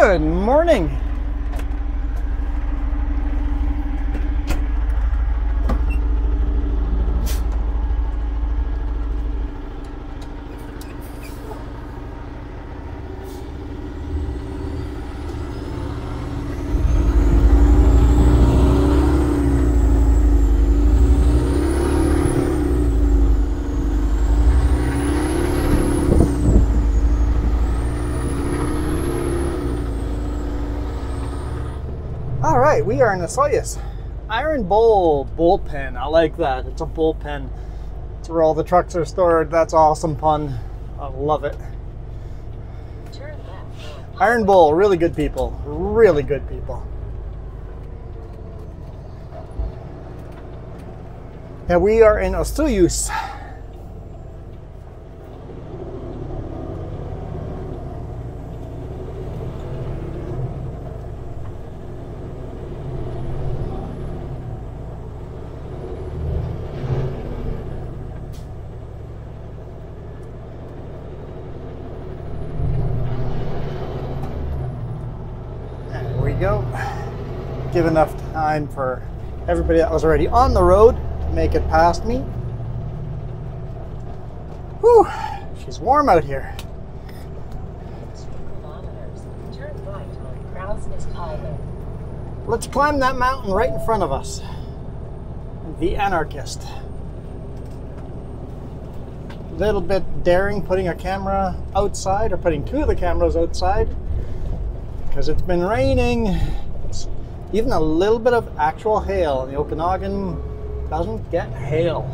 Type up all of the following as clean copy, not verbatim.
Good morning. All right, we are in Osoyoos. Iron Bowl bullpen. I like that. It's a bullpen. It's where all the trucks are stored. That's awesome pun. I love it. Iron Bowl, really good people. Really good people. Yeah, we are in Osoyoos. Go. Give enough time for everybody that was already on the road to make it past me. Whew, she's warm out here. Turn right on Crowsnest Highway. Let's climb that mountain right in front of us. The Anarchist. A little bit daring putting a camera outside, or putting two of the cameras outside, because it's been raining. It's even a little bit of actual hail, and the Okanagan doesn't get hail.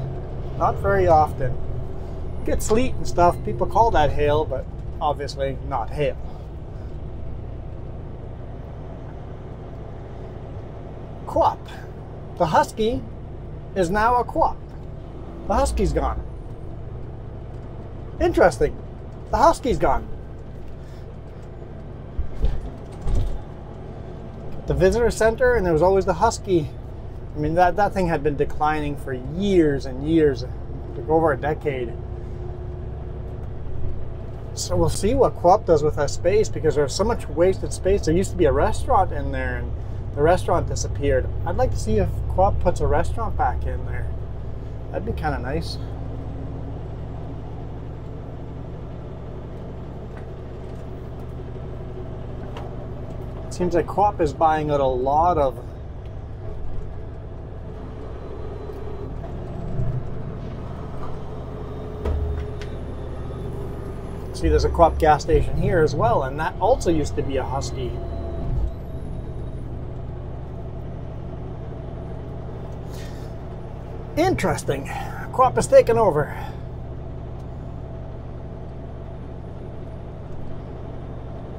Not very often. It gets sleet and stuff. People call that hail, but obviously not hail. Quap. The Husky is now a Quap. The Husky's gone. Interesting. The Husky's gone. The visitor center, and there was always the Husky. I mean, that thing had been declining for years and years, like over a decade. So we'll see what Quap does with that space, because there's so much wasted space. There used to be a restaurant in there, and the restaurant disappeared. I'd like to see if Quap puts a restaurant back in there. That'd be kind of nice. Seems like Quap is buying out a lot of see, there's a Quap gas station here as well, and that also used to be a Husky. Interesting. Quap is taken over.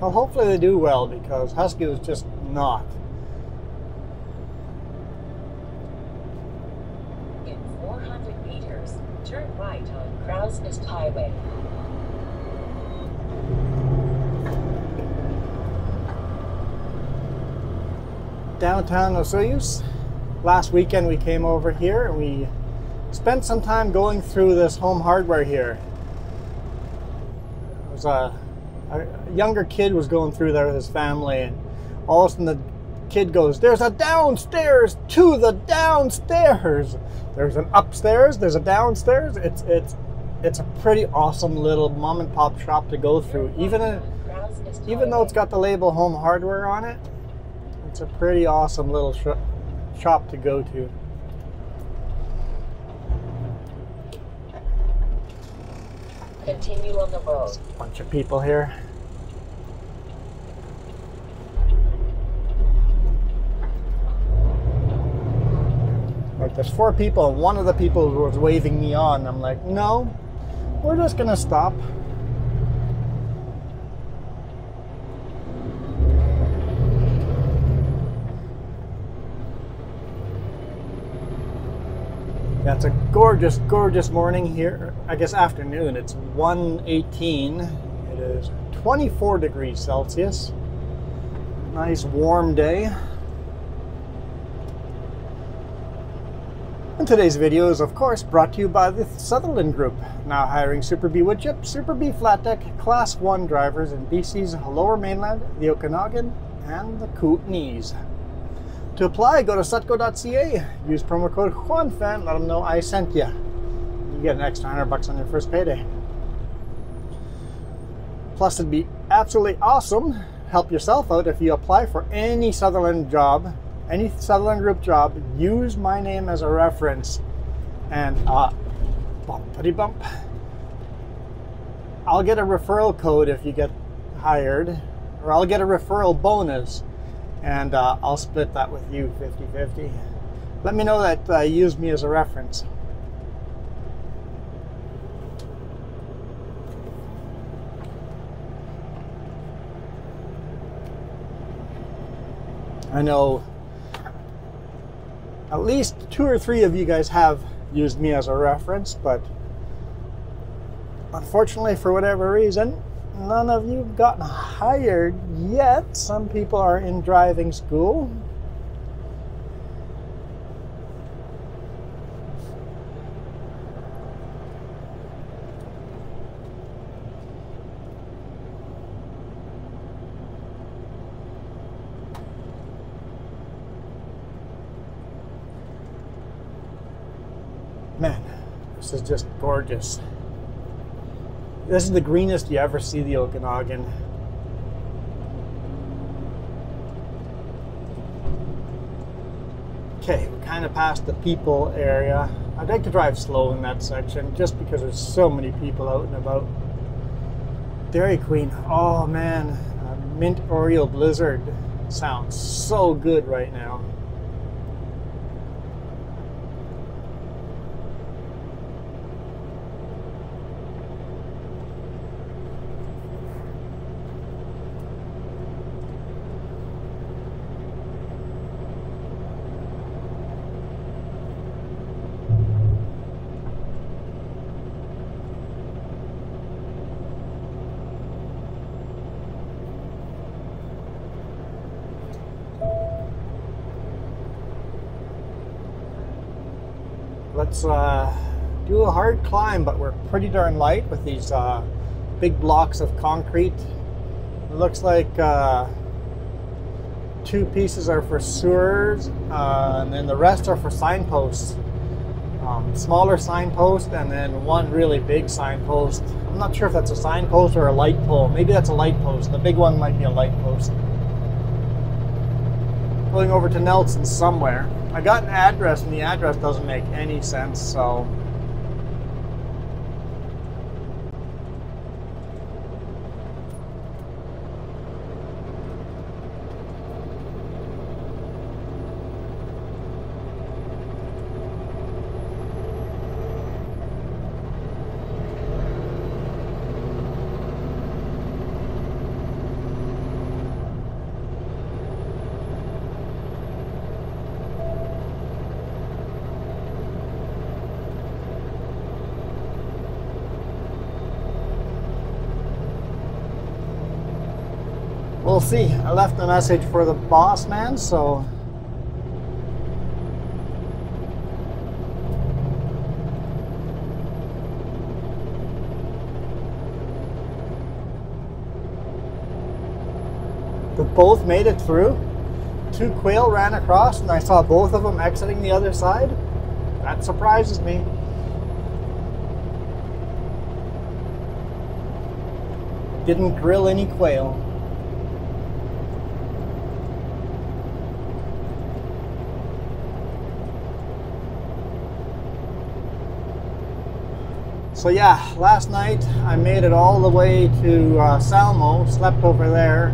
Well, hopefully they do well, because Husky was just not. In 400 meters, turn right on Crowsnest Highway. Downtown Osoyoos. Last weekend we came over here and we spent some time going through this home hardware here. It was a younger kid was going through there with his family, and all of a sudden the kid goes, "There's a downstairs to the downstairs." There's an upstairs, there's a downstairs. It's a pretty awesome little mom and pop shop to go through. Even though it's got the label Home Hardware on it, it's a pretty awesome little shop to go to. Continue on the road. Bunch of people here. Like, there's 4 people, and one of the people was waving me on. I'm like, no, we're just gonna stop. Yeah, it's a gorgeous, gorgeous morning here. I guess afternoon. It's 1:18. It is 24 degrees Celsius. Nice warm day. And today's video is of course brought to you by the Sutherland Group, now hiring Super B woodchip, Super B flat deck, Class 1 drivers in BC's Lower Mainland, the Okanagan, and the Kootenays. To apply, go to sutco.ca, use promo code JuanFan, let them know I sent you. You get an extra $100 on your first payday. Plus, it'd be absolutely awesome, help yourself out if you apply for any Sutherland job, any Sutherland Group job, use my name as a reference, and bumpity bump. I'll get a referral code if you get hired, or I'll get a referral bonus, and I'll split that with you 50-50. Let me know that you used me as a reference. I know at least 2 or 3 of you guys have used me as a reference, but unfortunately, for whatever reason, none of you have gotten hired yet. Some people are in driving school. Man, this is just gorgeous. This is the greenest you ever see the Okanagan. Okay, we're kind of past the people area. I'd like to drive slow in that section just because there's so many people out and about. Dairy Queen, oh man, Mint Oreo Blizzard sounds so good right now. Let's do a hard climb, but we're pretty darn light with these big blocks of concrete. It looks like 2 pieces are for sewers, and then the rest are for signposts. Smaller signpost, and then 1 really big signpost. I'm not sure if that's a signpost or a light pole. Maybe that's a light post. The big one might be a light post. Going over to Nelson somewhere. I got an address, and the address doesn't make any sense, so... We'll see. I left a message for the boss man, so... They both made it through. 2 quail ran across, and I saw both of them exiting the other side. That surprises me. Didn't grill any quail. So yeah, last night I made it all the way to Salmo, slept over there,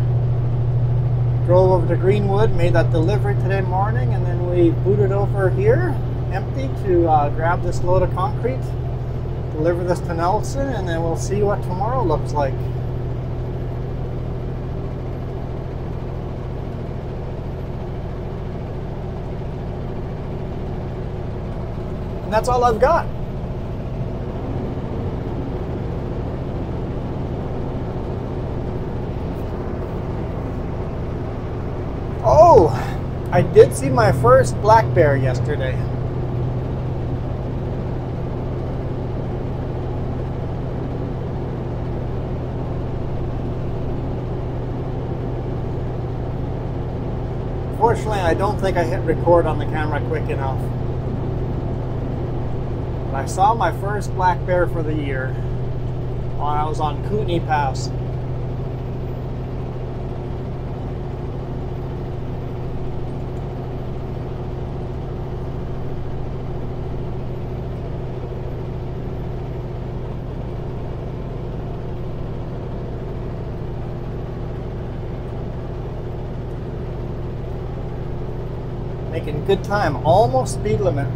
drove over to Greenwood, made that delivery today morning, and then we booted over here, empty, to grab this load of concrete, deliver this to Nelson, and then we'll see what tomorrow looks like. And that's all I've got. Oh, I did see my first black bear yesterday. Unfortunately, I don't think I hit record on the camera quick enough. But I saw my first black bear for the year while I was on Kootenai Pass. Making good time, almost speed limit.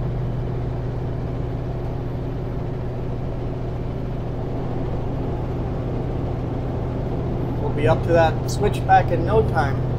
We'll be up to that switchback in no time.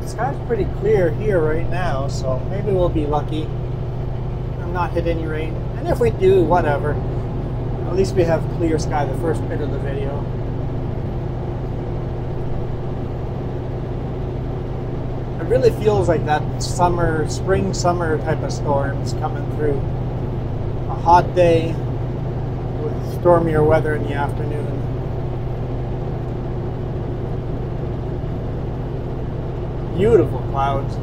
The sky's pretty clear here right now, so maybe we'll be lucky and not hit any rain. And if we do, whatever. At least we have clear sky the first bit of the video. It really feels like that summer, spring, summer type of storms coming through. A hot day with stormier weather in the afternoon. Beautiful clouds.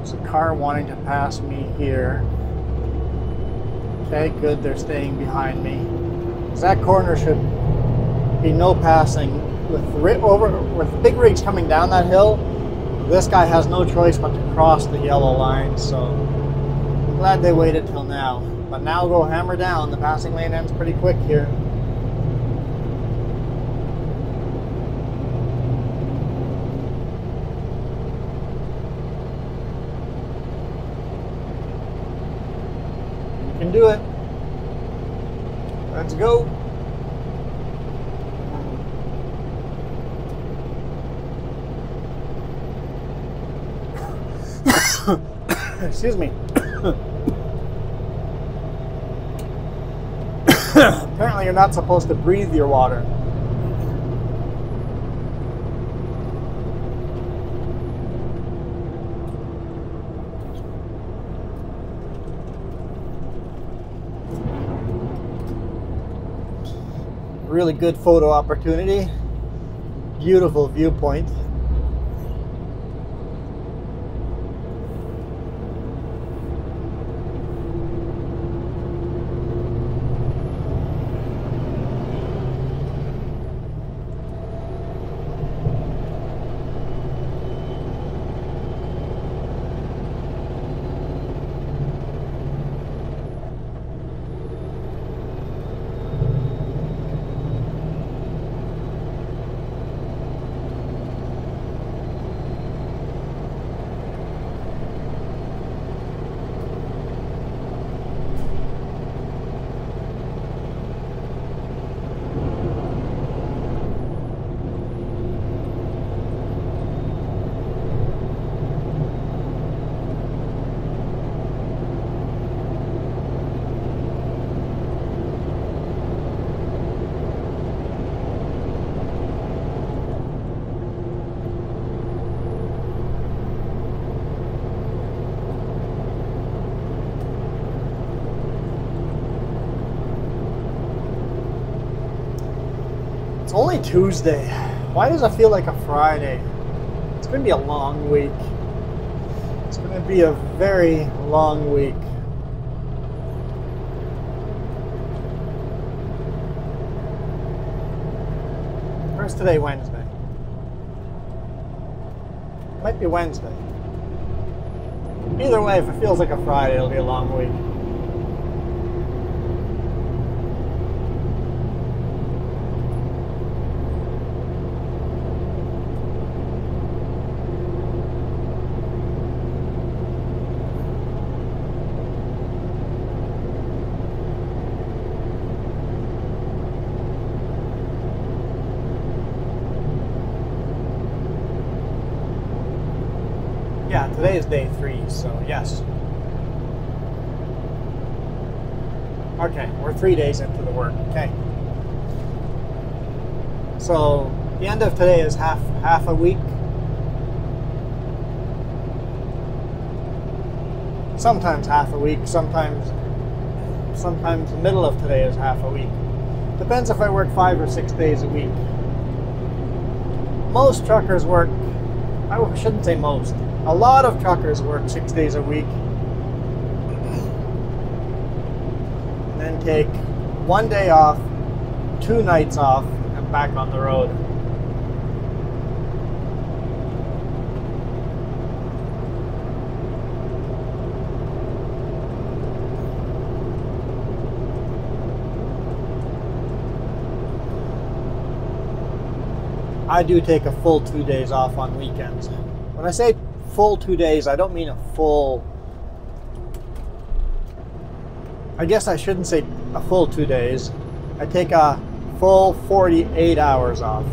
There's a car wanting to pass me here. Okay, good, they're staying behind me. 'Cause that corner should be no passing. With big rigs coming down that hill, this guy has no choice but to cross the yellow line, so I'm glad they waited till now. But now go hammer down, the passing lane ends pretty quick here. You can do it. Let's go. Excuse me. Apparently you're not supposed to breathe your water. Really good photo opportunity. Beautiful viewpoint. It's only Tuesday. Why does it feel like a Friday? It's going to be a long week. It's going to be a very long week. Where's today? Wednesday. Might be Wednesday. Either way, if it feels like a Friday, it'll be a long week. Yeah, today is day 3, so yes. Okay, we're 3 days into the work. Okay. So the end of today is half a week. Sometimes half a week, sometimes the middle of today is half a week. Depends if I work 5 or 6 days a week. Most truckers work, I shouldn't say most. A lot of truckers work 6 days a week and then take 1 day off, 2 nights off, and back on the road. I do take a full 2 days off on weekends. When I say full 2 days, I don't mean a full... I guess I shouldn't say a full 2 days. I take a full 48 hours off.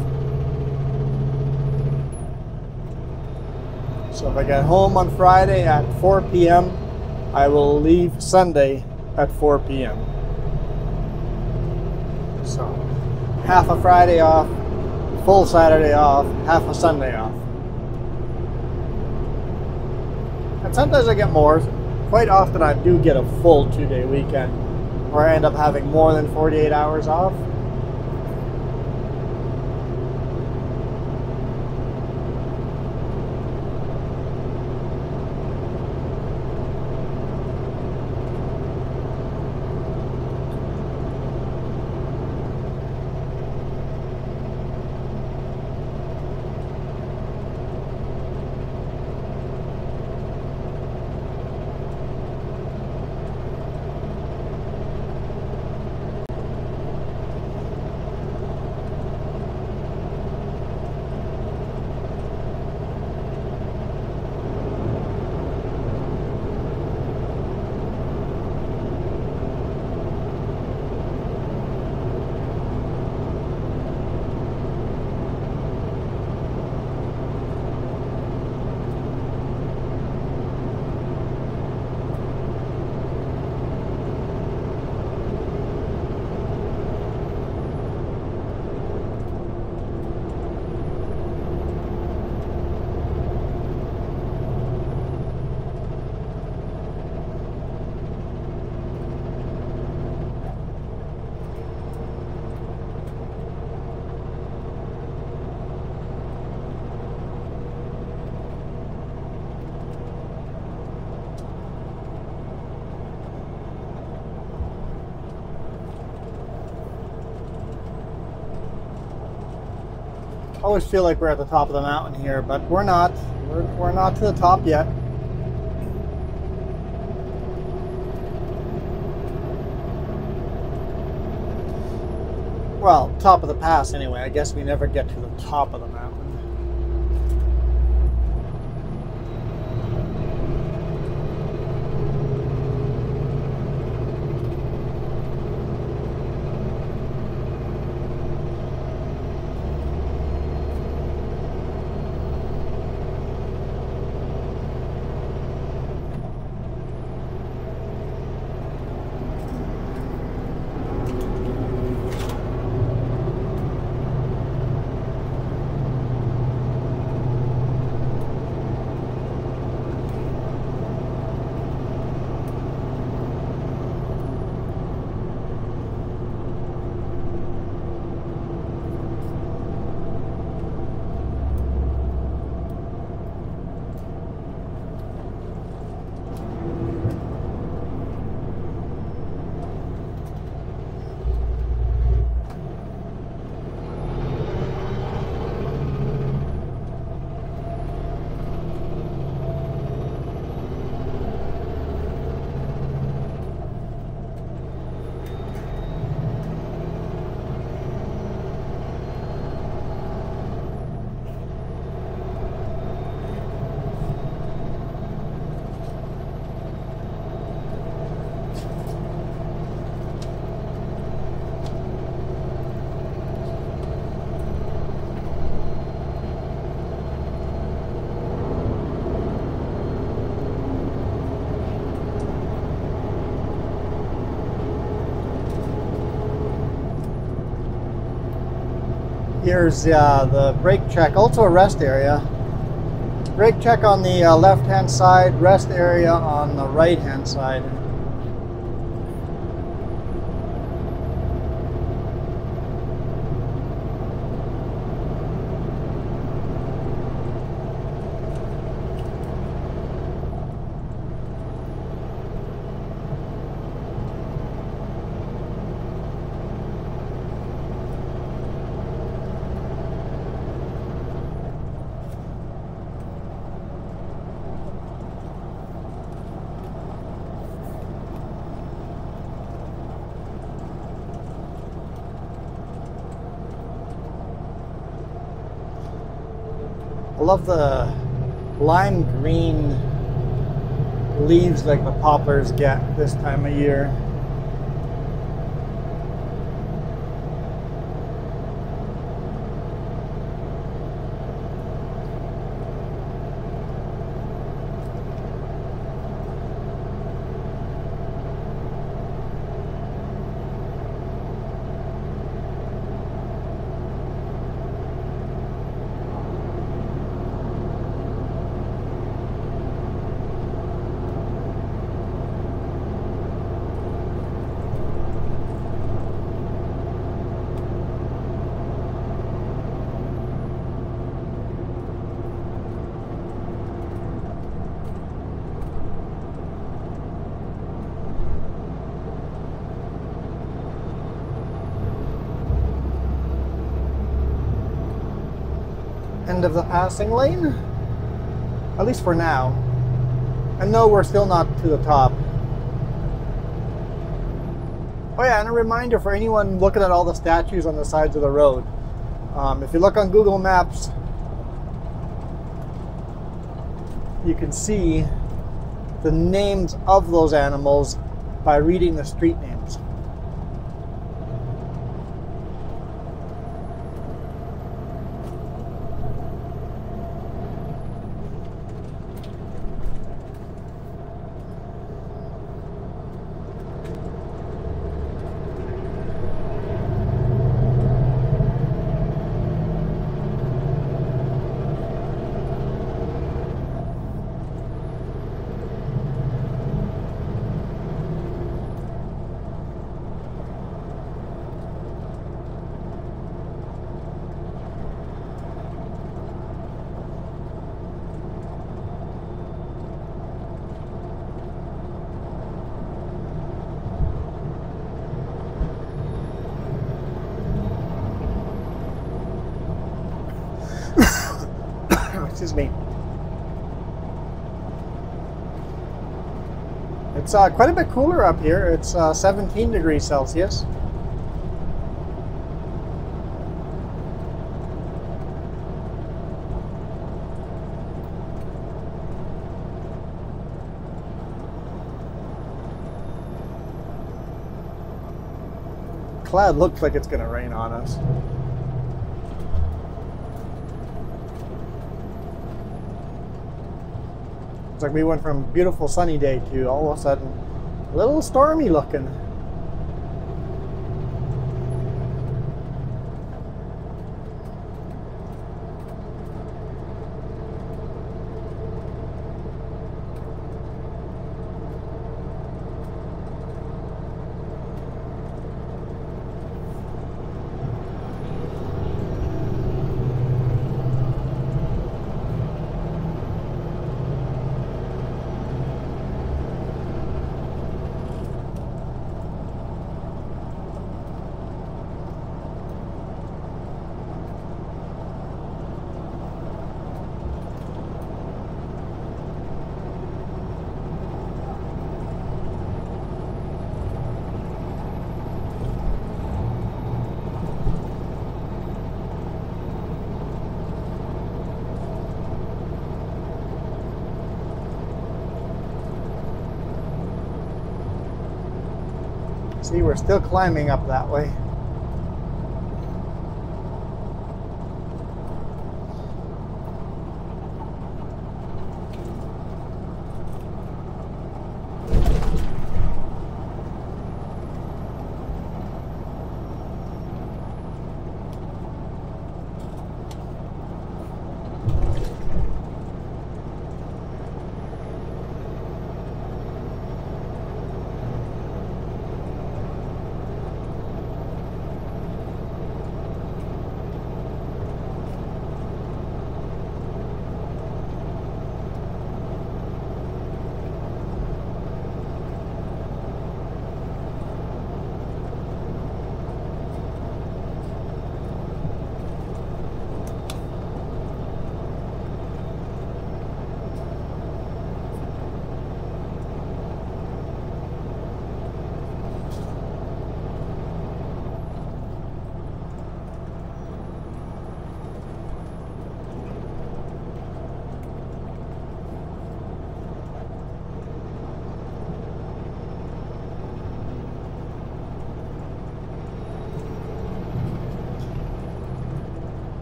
So if I get home on Friday at 4 p.m., I will leave Sunday at 4 p.m. So half a Friday off, full Saturday off, half a Sunday off. And sometimes I get more. Quite often I do get a full 2-day weekend where I end up having more than 48 hours off. I always feel like we're at the top of the mountain here, but we're not. We're not to the top yet. Well, top of the pass anyway. I guess we never get to the top of the mountain. Here's the brake check, also a rest area. Brake check on the left-hand side, rest area on the right-hand side. I love the lime green leaves like the poplars get this time of year. End of the passing lane, at least for now. And no, we're still not to the top. Oh yeah, and a reminder for anyone looking at all the statues on the sides of the road. If you look on Google Maps, you can see the names of those animals by reading the street names. Excuse me. It's quite a bit cooler up here. It's 17 degrees Celsius. Cloud looks like it's going to rain on us. It's like we went from beautiful sunny day to all of a sudden a little stormy looking. See, we're still climbing up that way.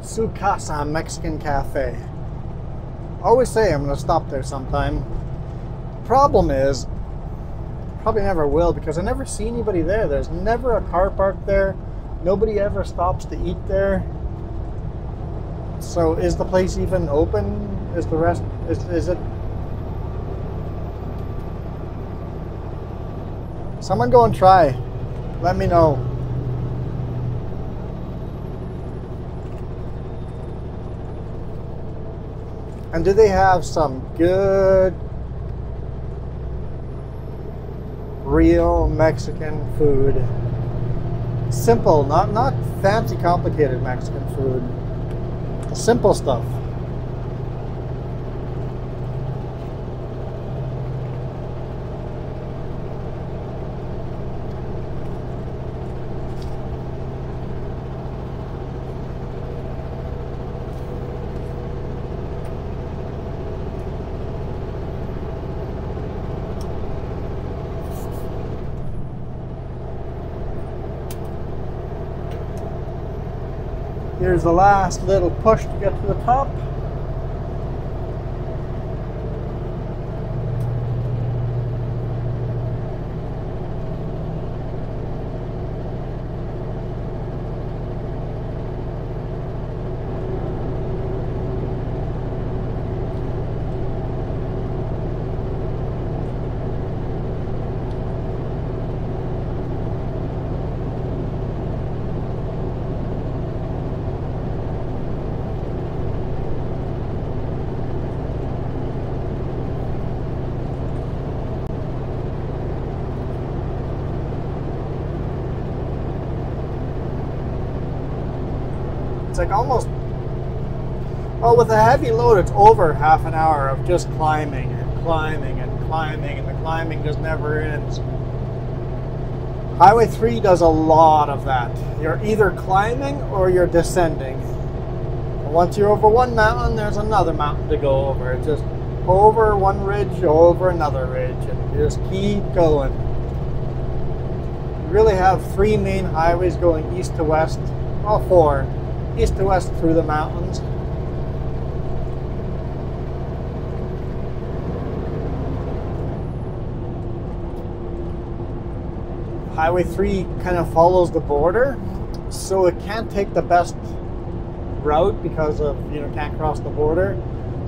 Su Casa Mexican Cafe. Always say I'm going to stop there sometime. Problem is, probably never will because I never see anybody there. There's never a car parked there. Nobody ever stops to eat there. So is the place even open? Is the rest, is it? Someone go and try. Let me know. And do they have some good, real Mexican food? Simple, not fancy, complicated Mexican food. The simple stuff. Here's the last little push to get to the top. It's like almost, well, with a heavy load, it's over half an hour of just climbing and climbing and climbing, and the climbing just never ends. Highway 3 does a lot of that. You're either climbing or you're descending. And once you're over one mountain, there's another mountain to go over. It's just over one ridge, over another ridge, and you just keep going. You really have 3 main highways going east to west, well, 4. East to west through the mountains. Highway 3 kind of follows the border, so it can't take the best route because of, can't cross the border.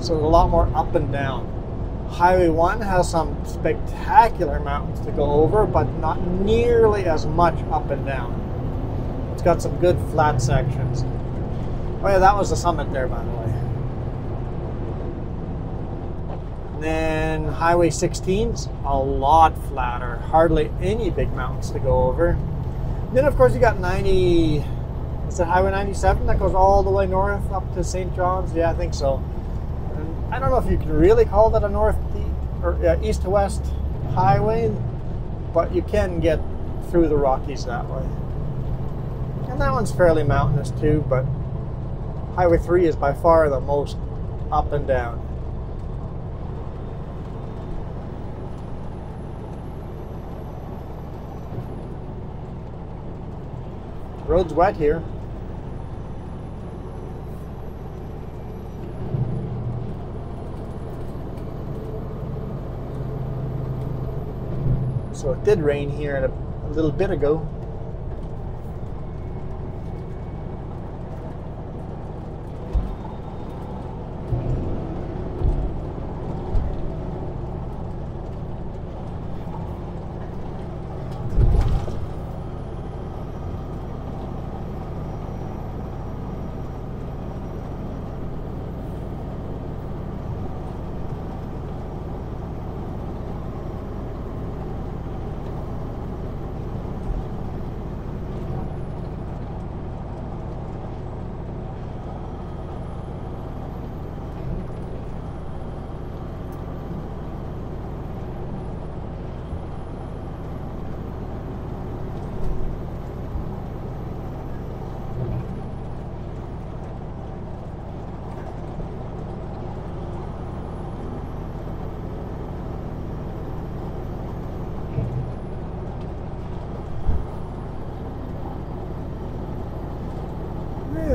So there's a lot more up and down. Highway 1 has some spectacular mountains to go over, but not nearly as much up and down. It's got some good flat sections. Oh yeah, that was the summit there, by the way. And then Highway 16's a lot flatter. Hardly any big mountains to go over. And then of course you got 90, is it Highway 97 that goes all the way north up to St. John's? Yeah, I think so. And I don't know if you can really call that a north or east to west highway, but you can get through the Rockies that way. And that one's fairly mountainous too, but Highway 3 is by far the most up and down. The road's wet here. So it did rain here a little bit ago.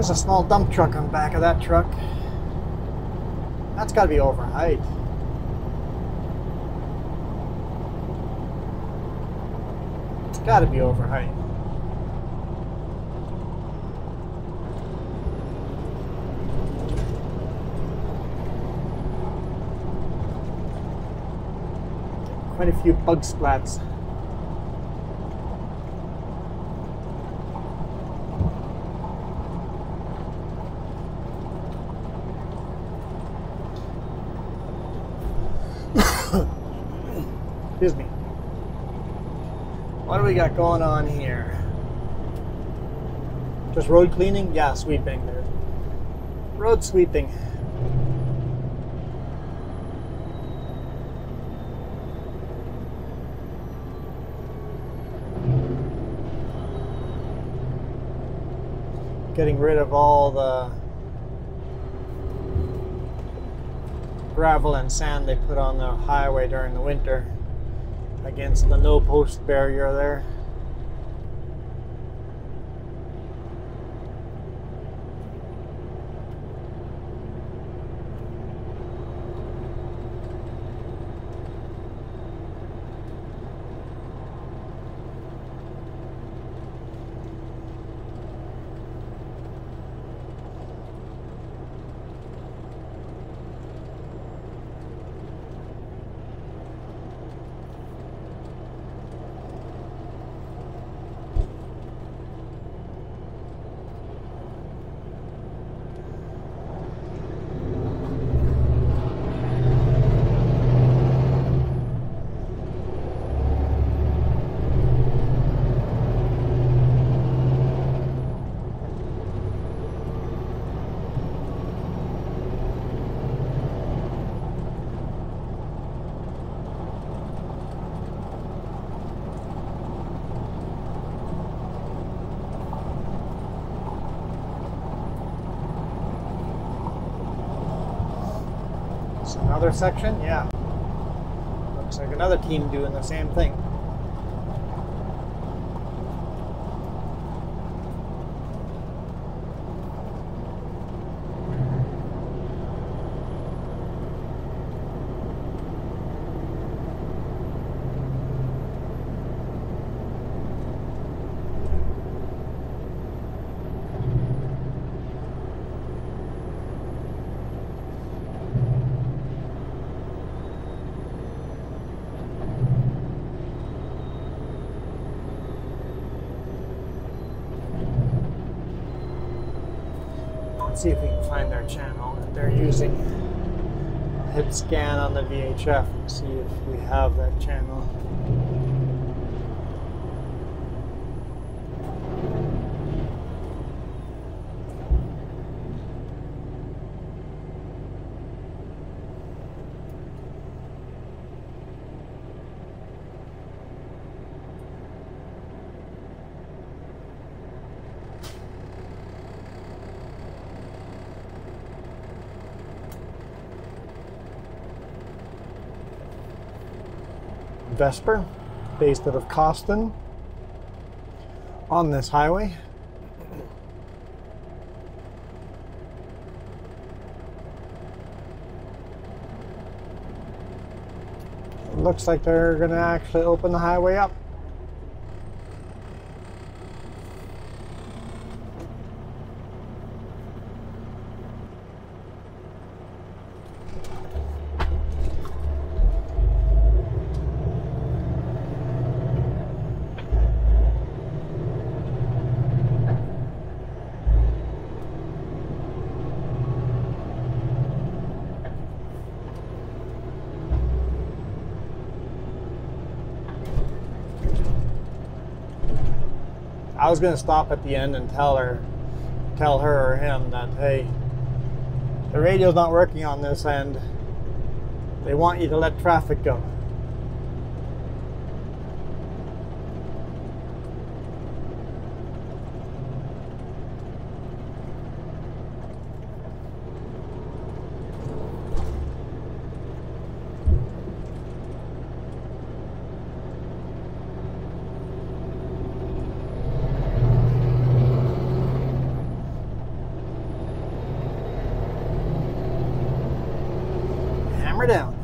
There's a small dump truck on the back of that truck. That's got to be over height. It's got to be over height. Quite a few bug splats. Excuse me. What do we got going on here? Just road cleaning? Yeah, sweeping. There's road sweeping. Getting rid of all the gravel and sand they put on the highway during the winter against the no post barrier there. Another section? Yeah. Looks like another team doing the same thing. See if we can find their channel that they're using. Hit scan on the VHF and see if we have that channel. Vesper, based out of Coston, on this highway. It looks like they're going to actually open the highway up. I was going to stop at the end and tell her or him that, hey, the radio's not working on this end. They want you to let traffic go. hammer down.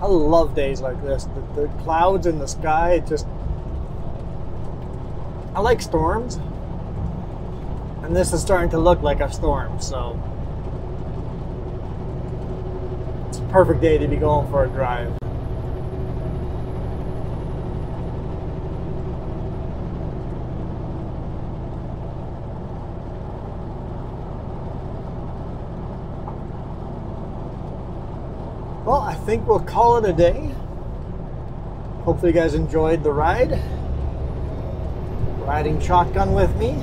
I love days like this. The clouds in the sky, it just... I like storms. And this is starting to look like a storm, so... it's a perfect day to be going for a drive. Well, I think we'll call it a day. Hopefully you guys enjoyed the ride. Riding shotgun with me.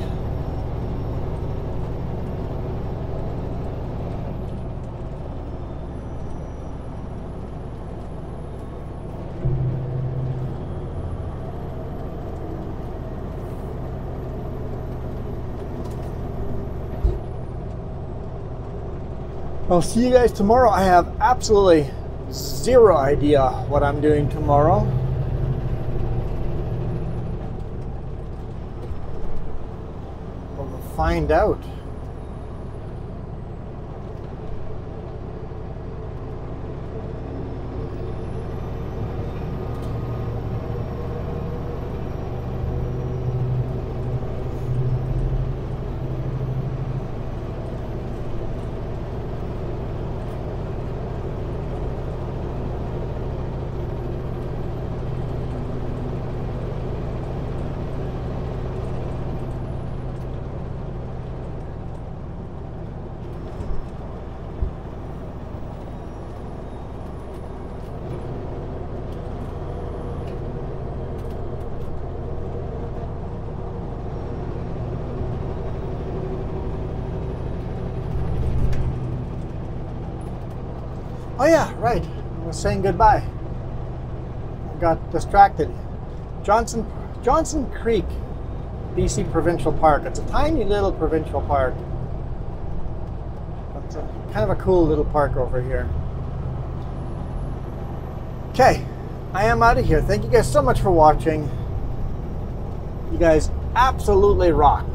I'll see you guys tomorrow. I have absolutely zero idea what I'm doing tomorrow. But we'll find out. Oh yeah, right. I was saying goodbye. I got distracted. Johnson Creek, BC Provincial Park. It's a tiny little provincial park. It's kind of a cool little park over here. Okay, I am out of here. Thank you guys so much for watching. You guys absolutely rock.